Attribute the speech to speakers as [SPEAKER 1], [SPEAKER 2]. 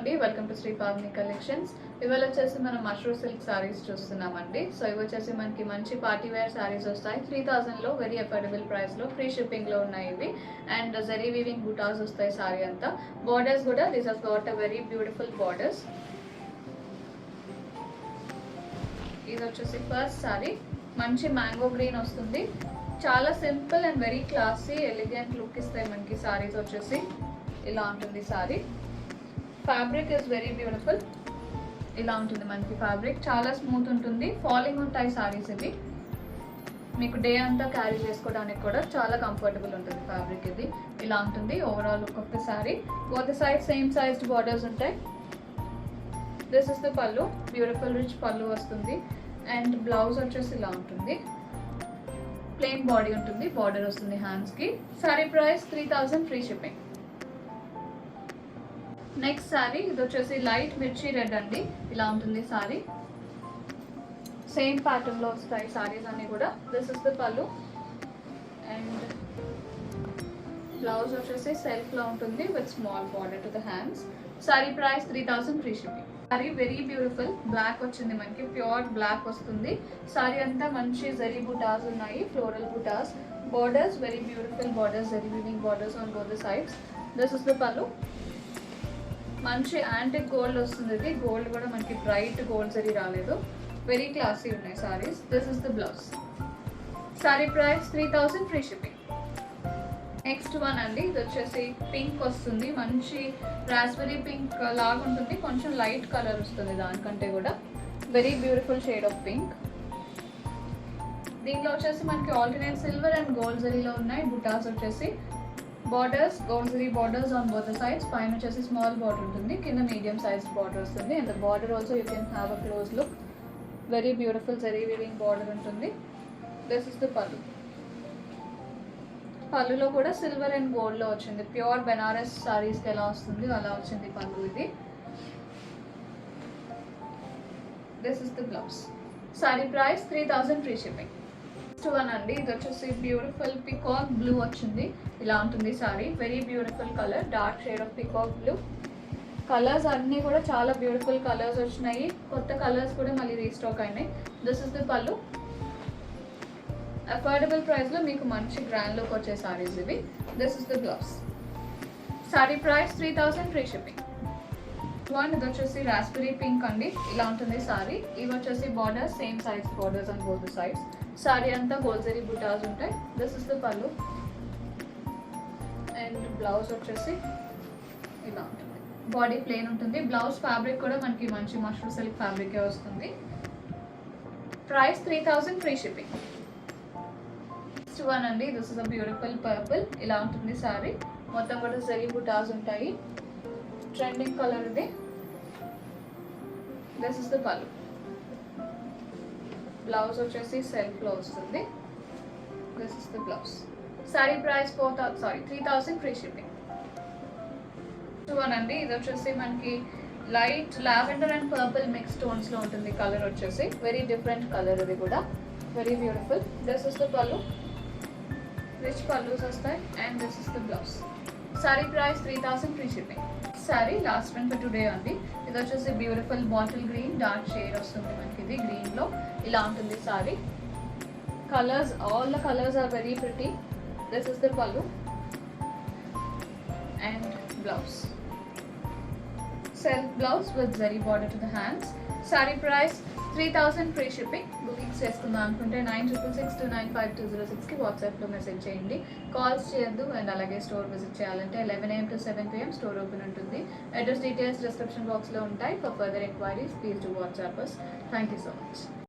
[SPEAKER 1] అండి, welcome to Shri Pavani collections. ఇవాళ వచ్చేసి మనం మష్రూమ్ సిల్క్ సారీస్ చూస్తున్నామండి. సో ఇవి వచ్చేసి మనకి మంచి పార్టీ వేర్ సారీస్ వస్తాయి. 3000లో వెరీ అఫోర్డబుల్ ప్రైస్లో ఫ్రీ షిప్పింగ్లో ఉన్నాయి ఇవి. అండ్ జరీ వీవింగ్ బుటాస్ వస్తాయి సారీ అంతా. బార్డర్స్ కూడా this has got a very beautiful borders. ఇది వచ్చేసి ఫస్ట్ సారీ, మంచి మ్యాంగో గ్రీన్ వస్తుంది. చాలా simple and very classy elegant look ఇస్తాయి మనకి సారీస్ వచ్చేసి. ఇలా ఉంటుంది sorry. Fabric is very beautiful. ఇలా ఉంటుంది మనకి ఫ్యాబ్రిక్, చాలా స్మూత్ ఉంటుంది. ఫాలింగ్ ఉంటాయి సారీస్ ఇవి. మీకు డే అంతా క్యారీ చేసుకోవడానికి కూడా చాలా కంఫర్టబుల్ ఉంటుంది ఫ్యాబ్రిక్ ఇది. ఇలా ఉంటుంది overall look of the sorry. Both side same sized borders ఉంటాయి. దిస్ ఇస్ ద పళ్ళు, బ్యూటిఫుల్ రిచ్ పళ్ళు వస్తుంది. అండ్ బ్లౌజ్ వచ్చేసి ఇలా ఉంటుంది. ప్లెయిన్ బాడీ ఉంటుంది, బార్డర్ వస్తుంది హ్యాండ్స్కి. Sorry price 3000 free shipping. Next sorry, ఇది వచ్చేసి లైట్ మిర్చి రెడ్ అండి. ఇలా ఉంటుంది సారీ. సేమ్ ప్యాటర్న్లో వస్తాయి సారీస్ అన్నీ కూడా. This is the pallu and blouse వచ్చేసి సెల్ఫ్లో ఉంటుంది with small border to the hands. Sari price 3000 free shipping. Sari very beautiful black వచ్చింది మనకి, ప్యూర్ బ్లాక్ వస్తుంది. సారీ అంతా మంచి జరీ బుటాస్ ఉన్నాయి, floral butas. Borders very beautiful borders, zari weaving borders on both the sides. This is the pallu. మంచి యాంటిక్ గోల్డ్ వస్తుంది ఇది. Gold కూడా మనకి బ్రైట్ గోల్డ్ జరీ రాలేదు. వెరీ క్లాసీ ఉన్నాయి saris. This is the blouse. Sari price 3000 free shipping. Next one అండి, ఇది వచ్చేసి పింక్ వస్తుంది. మంచి రాస్బెరీ పింక్ లాగా ఉంటుంది, కొంచెం లైట్ కలర్ వస్తుంది దానికంటే కూడా. Very beautiful shade of pink. దీనిలో వచ్చేసి మనకి ఆల్టర్నేట్ సిల్వర్ అండ్ గోల్డ్ జరీలో ఉన్నాయి. బుటాస్ వచ్చేసి borders gold zari borders on both the sides. పైన వచ్చేసి స్మాల్ బార్డర్ ఉంటుంది, కింద మీడియం సైజ్ బార్డర్ వస్తుంది. And the border also you can have a close look. Very beautiful zari weaving border ఉంటుంది. దిస్ ఇస్ ద పళ్ళు. పళ్ళులో కూడా సిల్వర్ అండ్ గోల్డ్లో వచ్చింది. ప్యూర్ బెనారస్ సారీస్కి ఎలా వస్తుంది అలా వచ్చింది పళ్ళు ఇది. This is the blouse. Sari price 3000 free shipping. Next one అండి, ఇది వచ్చేసి బ్యూటిఫుల్ పికాక్ బ్లూ వచ్చింది. ఇలా ఉంటుంది sorry. Very beautiful colour, dark shade of peacock blue. Colours అన్నీ కూడా చాలా బ్యూటిఫుల్ కలర్స్ వచ్చినాయి. కొత్త కలర్స్ కూడా మళ్ళీ రీస్టాక్ అయినాయి. దిస్ ఇస్ ద పళ్ళు. అఫోర్డబుల్ ప్రైస్లో మీకు మంచి గ్రాండ్ లుక్ వచ్చే సారీస్ ఇవి. This is the blouse. Sari price 3000 free shipping. One, ఇది వచ్చేసి రాస్బెరీ పింక్ అండి. ఇలా ఉంటుంది సారీ. ఇవి వచ్చేసి borders same size borders on both sides. Sari అంతా గోల్డ్ జరీ బుటాస్ ఉంటాయి. This is the pallu and blouse వచ్చేసి ఇలా ఉంటుంది. బాడీ ప్లెయిన్ ఉంటుంది. బ్లౌజ్ ఫ్యాబ్రిక్ కూడా మనకి మంచి మష్రూమ్ సిల్క్ ఫ్యాబ్రికే వస్తుంది. Price 3000 free shipping. Next one అండి, this is a beautiful purple. ఇలా ఉంటుంది సారీ. మొత్తం కూడా జరీ బుటాస్ ఉంటాయి. ట్రెండింగ్ కలర్ ఇది. This is the pallu. Blouse వచ్చేసి సెల్ఫ్లో వస్తుంది. This is the blouse. Sari price 3000 free shipping. One అండి, ఇది వచ్చేసి మనకి light lavender and purple mix టోన్స్లో ఉంటుంది కలర్ వచ్చేసి. వెరీ డిఫరెంట్ కలర్ ఇది కూడా. Very beautiful. This is the pallu, rich pallus వస్తాయి. And this is the blouse. Sari price 3000 free shipping. Sari last one for today అండి. ఇది వచ్చేసి beautiful bottle green, dark shade వస్తుంది మనకి ఇది గ్రీన్లో. ఇలా ఉంటుంది sari. Colours, all the colours are very pretty. This is the pallu and blouse. Self blouse with zari border to the hands. Sari price 3000 free shipping. Bookings చేసుకుందాం అనుకుంటే 9662952006కి వాట్సాప్లో మెసేజ్ చేయండి. కాల్స్ చేయొద్దు. అండ్ అలాగే స్టోర్ విజిట్ చేయాలంటే 11 AM to 7 PM store open ఉంటుంది. Address details description బాక్స్లో ఉంటాయి. For further enquiries please do WhatsApp us. Thank you so much.